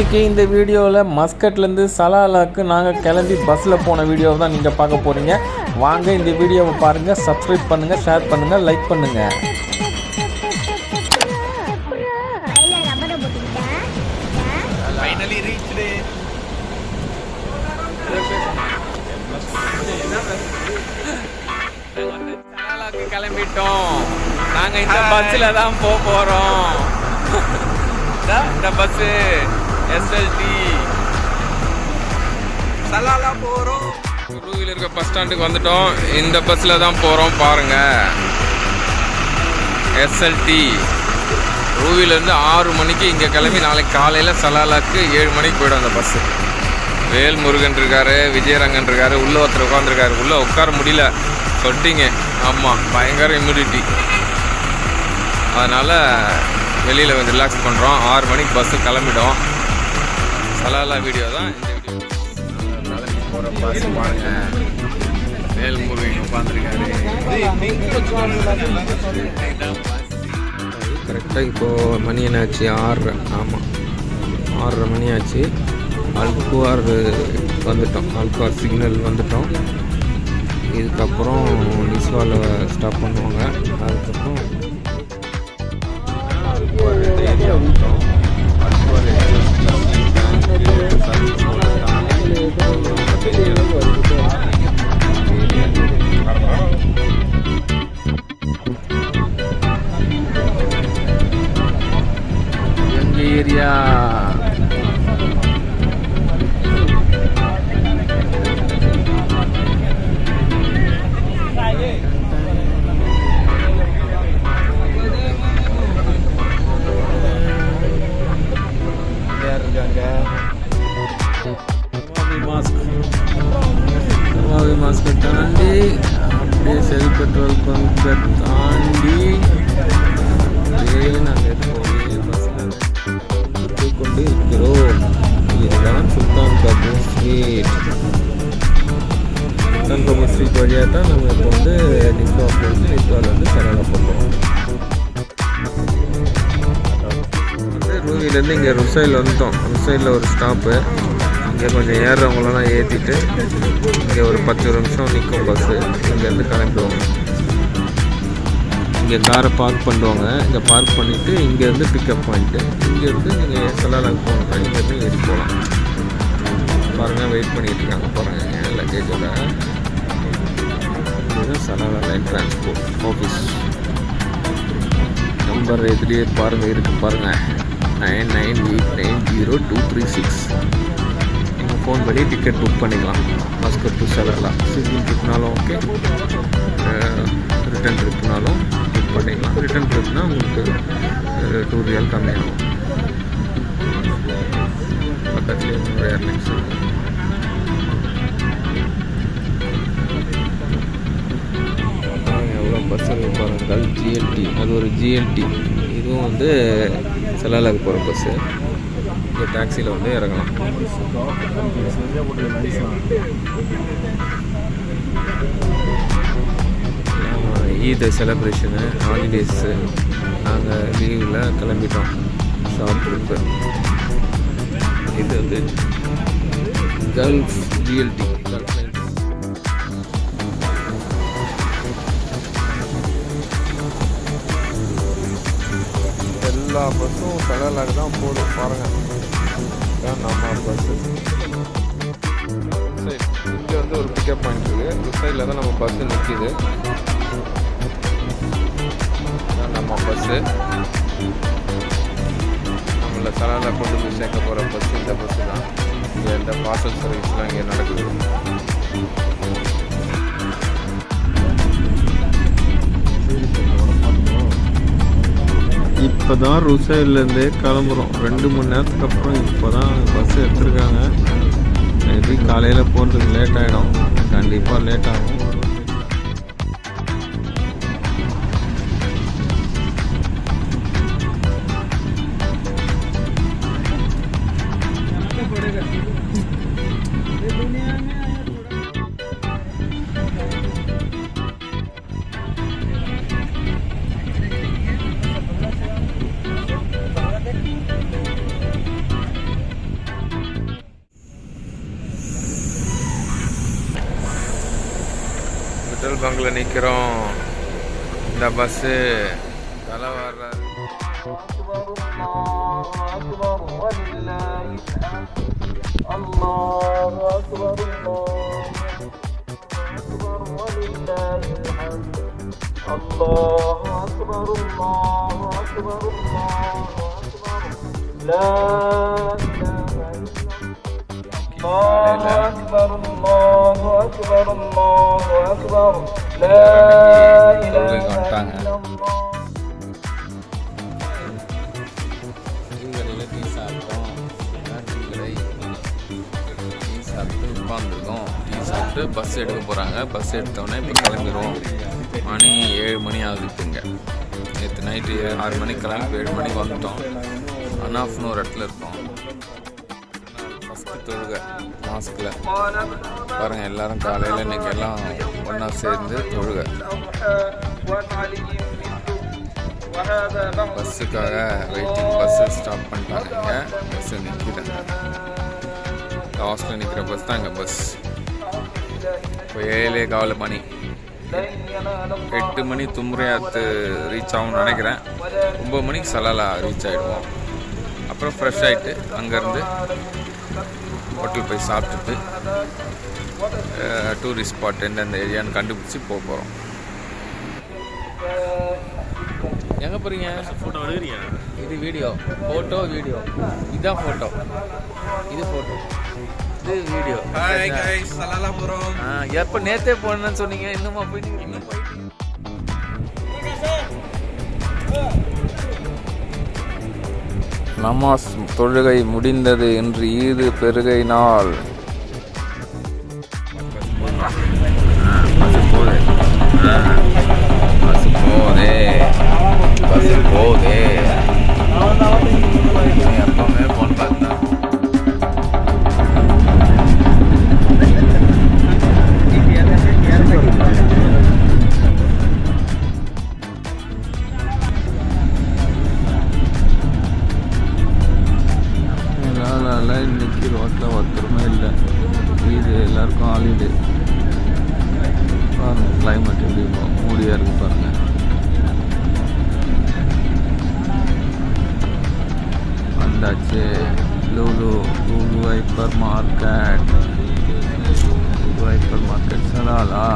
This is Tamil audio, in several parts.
இன்றைக்கி இந்த வீடியோவில் மஸ்கட்லேருந்து சலாலாக்கு நாங்கள் கிளம்பி பஸ்ஸில் போன வீடியோவை தான் நீங்கள் பார்க்க போகிறீங்க. வாங்க இந்த வீடியோவை பாருங்கள், சப்ஸ்கிரைப் பண்ணுங்கள், ஷேர் பண்ணுங்கள், லைக் பண்ணுங்கள். சலாலாக்கு கிளம்பிட்டோம். நாங்கள் இந்த பஸ்ஸில் தான் போகிறோம். இந்த பஸ்ஸு SLT சலாலா போகிறோம். ரூவில் இருக்க பஸ் ஸ்டாண்டுக்கு வந்துட்டோம். இந்த பஸ்ஸில் தான் போகிறோம். பாருங்கள், SLT ரூவிலேருந்து 6 மணிக்கு இங்கே கிளம்பி நாளைக்கு காலையில் சலாலாக்கு 7 மணிக்கு போய்டும் அந்த பஸ்ஸு. வேல்முருகன் இருக்கார், விஜயரங்கன் இருக்கார், உள்ளே ஒருத்தர் உட்காந்துருக்காரு. உள்ளே உட்கார முடியல சொல்லிட்டீங்க. ஆமாம், பயங்கர இம்யூனிட்டி. அதனால் வெளியில் வந்து ரிலாக்ஸ் பண்ணுறோம். 6 மணிக்கு பஸ்ஸு கிளம்பிடும். சலாலா வீடியோ தான் இந்த வீடியோ. கிளம்பி போகிற பஸ் பாருங்க. வேல்முருகன் உட்காந்துருக்காரு. கரெக்டாக இப்போது மணி என்னாச்சு? 6:30. ஆமாம், 6:30 மணி ஆச்சு. அல்குவார் வந்துட்டோம். அல்குவார் சிக்னல் வந்துட்டோம். இதுக்கப்புறம் நிஸ்வாவில் ஸ்டாப் பண்ணுவாங்க. அதுக்கப்புறம் இந்த ஏரியா வந்துட்டோம். எங்கள் ஏரியா மாஸ்கை தாண்டி அப்படியே செல் பெட்ரோல் பங்கை தாண்டி அப்படியே நாங்கள் போய் பஸ்ஸில் கொண்டு இருக்கிறோம். இதுதான் சுல்தான் கபூர் ஸ்ட்ரீட். சுல்தான் கபூர் ஸ்ட்ரீட் வழியாக தான் நம்ம இப்போ வந்து நிஸ்வா போயிட்டு நிஸ்வாலேருந்து சலாலா போகிறோம். வந்து ரூவிலேருந்து இங்கே ருசைல் வந்துட்டோம். ருசைலில் ஒரு ஸ்டாப்பு. இங்கே கொஞ்சம் ஏறுறவங்களெல்லாம் ஏற்றிட்டு இங்கே ஒரு 10 நிமிஷம் நிற்கும் பஸ்ஸு. இங்கேருந்து கிளம்பிடுவோம். இங்கே காரை பார்க் பண்ணுவாங்க. இங்கே பார்க் பண்ணிவிட்டு இங்கேருந்து பிக்கப் பாயிண்ட்டு. இங்கேருந்து நீங்கள் சலாலாக்கு போகணுங்க. இங்கேருந்து ஏறி போகலாம். பாருங்கள், வெயிட் பண்ணிகிட்டு இருக்காங்க. பாருங்கள் லக்கேஜோட. இதுதான் Salalah line transport office. Number எதுலேயே பாருங்கள், இருக்குது பாருங்கள். 99890236. ஃபோன் பண்ணி டிக்கெட் புக் பண்ணிக்கலாம். Muscat to Salalah. சிங்கிள் ட்ரிப்னாலும் ஓகே, ரிட்டன் ட்ரிப்னாலும் புக் பண்ணிக்கலாம். ரிட்டன் ட்ரிப்னால் உங்களுக்கு 2 ரியால் கம்மியாகும். பக்கத்துலேயே இன்னொரு ஏர்லைன்ஸ் இருக்கும். எவ்வளோ பஸ் இருக்குது பாருங்கள். GLT, அது ஒரு GLT. இதுவும் வந்து சலாலாக்கு போகிற பஸ்ஸு. இங்கே டாக்ஸியில் வந்து இறங்கலாம். ஈத் செலிப்ரேஷனு, ஹாலிடேஸு, நாங்கள் லீவில் கிளம்பிட்டோம். Short trip. இது வந்து கல்ஃப் GLT. எல்லா பஸ்ஸும் சலாலாக்கு தான் போகுது. பாருங்கள், இதுதான் நம்ம பஸ்ஸு. சரி, இங்கே வந்து ஒரு பிக்கப் பாயிண்ட் இருக்குது. இந்த சைடில் தான் நம்ம பஸ்ஸு நிற்கிது. இதுதான் நம்ம பஸ்ஸு. நம்மளை சலாலா கொண்டு போய் சேர்க்க போகிற பஸ்ஸு இந்த பஸ்ஸு தான். இங்கே இந்த பார்சல் சர்வீஸ்லாம் இங்கே நடக்குது. இப்போ தான் ருசைலேருந்தே கிளம்புறோம். 2 மணி நேரத்துக்கு அப்புறம் இப்போ தான் பஸ்ஸு எடுத்துருக்காங்க. மேபி காலையில் போகிறதுக்கு லேட் ஆகிடும். கண்டிப்பாக லேட் ஆகும். பெட்ரோல் பங்கில் நிற்கிறோம். இந்த பஸ்ஸு தலை வர்றாரு. உட்காந்துருக்கோம். டீ சாப்பிட்டு பஸ் எடுக்க போகிறாங்க. பஸ் எடுத்தோடனே இப்போ கிளம்பிடுவோம். மணி 7 மணி ஆகுதுங்க. நேற்று நைட்டு 6 மணிக்கு கிளம்பி 7 மணிக்கு வந்துட்டோம். அனாஃப்னு ஒரு இடத்துல இருக்கோம். ஃபஸ்ட்டு தொழுகை மாஸ்கில் பாருங்கள். எல்லோரும் காலையில் இன்றைக்கி எல்லாம் ஒன்றா சேர்ந்து தொழுகை. பஸ்ஸுக்காக வெயிட்டிங். பஸ்ஸு ஸ்டாப் பண்ணிட்டாங்க. பஸ்ஸு நிற்கிறாங்க. லாஸ்ட்டில் நிற்கிற பஸ் தான் எங்கள் பஸ். இப்போ 7:15 மணி. 8 மணி தும்ரியாத்து ரீச் ஆகும்னு நினைக்கிறேன். 9 மணிக்கு சலாலா ரீச் ஆகிடுவோம். அப்புறம் ஃப்ரெஷ் ஆகிட்டு அங்கேருந்து ஹோட்டல் போய் சாப்பிட்டுட்டு டூரிஸ்ட் ஸ்பாட் எந்தெந்த ஏரியான்னு கண்டுபிடிச்சி போக போகிறோம். எங்கே போகிறீங்க? ஃபோட்டோ எடுக்கிறீங்க? இது வீடியோ. Photo video. இதுதான் ஃபோட்டோ. இது ஃபோட்டோ. இது வீடியோ. ஹாய் கைஸ், சலாலா போகிறோம். எப்போ நேற்றே போனேன்னு சொன்னீங்க. இன்னுமா போயிட்டீங்க? இன்னும் போயிட்டீங்க. நமாஸ் தொழுகை முடிந்தது. இன்று ஈது பெருகை நாள். பஸ் போதே எப்பவுமே போன் பார்த்தா இன்னைக்கு ரோட்டில் ஒருத்தருமே இல்லை. இது எல்லாருக்கும் ஹாலிடே. பாருங்கள் கிளைமேட் எப்படி மூடியாக இருக்குது பாருங்கள். வந்தாச்சு Lulu hyper market. Hyper market Salalah.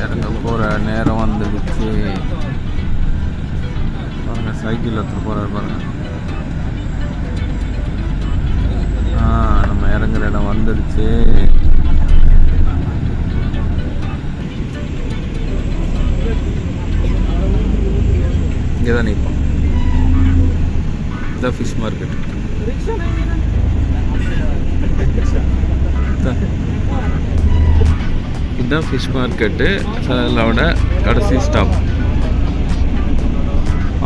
இறங்க போகிற நேரம் வந்துடுச்சு. பாருங்கள் சைக்கிள் எடுத்துகிட்டு போகிறாரு பாருங்கள். நம்ம இறங்குற இடம் வந்துடுச்சு. இங்கே தான் நிற்போம். இதான் ஃபிஷ் மார்க்கெட். இதுதான் ஃபிஷ் மார்க்கெட்டு. சலாலாவோட கடைசி ஸ்டாப்.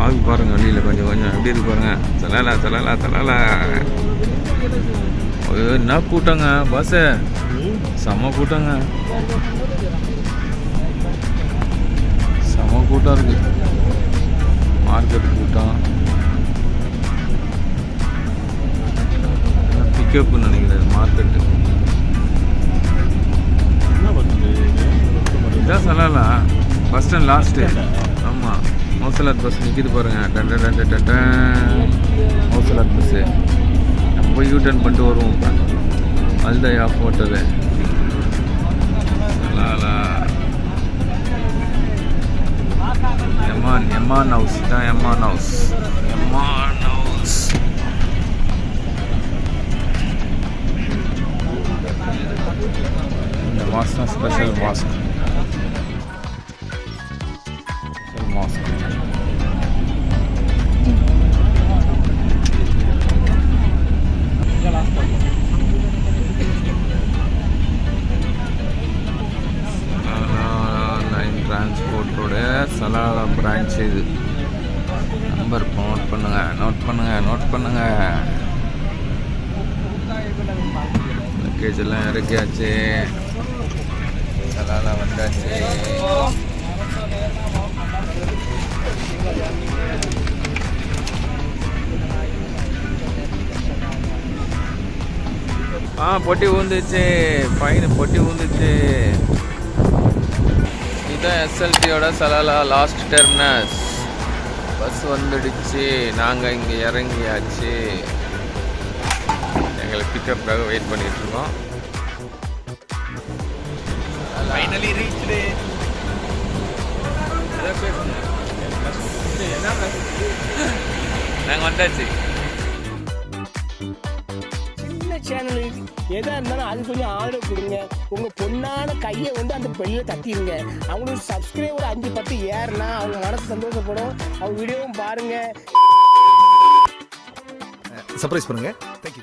ஆகி பாருங்கள் வழியில் கொஞ்சம் கொஞ்சம் எப்படி இருக்கு பாருங்கள். Salalah Salalah Salalah. என்ன கூட்டங்க பஸ்ஸு. செம்ம கூட்டங்க. செம்ம கூட்டம் இருக்கு. மார்க்கெட் கூட்டம். பிக்கப்னு நினைக்கிறேன் மார்க்கெட்டு. இதான் சலாலா பஸ் ஸ்டாண்ட் லாஸ்ட்டு. ஆமாம் மௌசலாத் பஸ் நிற்கிது பாருங்கள். மௌசலாத் பஸ்ஸு. போய் யூட்டர்ன் பண்ணிட்டு வருவோம். அல்தயா ஹோட்டலு. எம்மான் ஹவுஸ் தான். Emman house. இந்த மாஸ்க் ஸ்பெஷல் மாஸ்க். டிரான்ஸ்போர்ட்டோட சலாலா பிரான்ச் இது. நம்பர் நோட் பண்ணுங்க. லக்கேஜ் எல்லாம் இறக்கியாச்சு. சலாலா வந்தாச்சு. பொட்டி ஊந்துச்சு, ஃபைன் பொட்டி ஊந்துச்சு. இதுதான் எஸ்எல்டியோட சலாலா லாஸ்ட் டெர்மினஸ். பஸ் வந்துடுச்சு, நாங்கள் இங்கே இறங்கியாச்சு. எங்களை பிக்கப்புக்காக வெயிட் பண்ணிட்டு இருக்கோம். Finally reached it. நாங்கள் வந்தாச்சு. சின்ன சேனல் எதாக இருந்தாலும் அது கொஞ்சம் ஆதரவு கொடுங்க. உங்கள் பொண்ணான கையை வந்து அந்த பெல்லில் தட்டிடுங்க. அவங்களுக்கு சப்ஸ்கிரைபர் 5-10 ஏறுனா அவங்க மனசு சந்தோஷப்படும். அவங்க வீடியோவும் பாருங்கள். சர்ப்ரைஸ் பண்ணுங்க.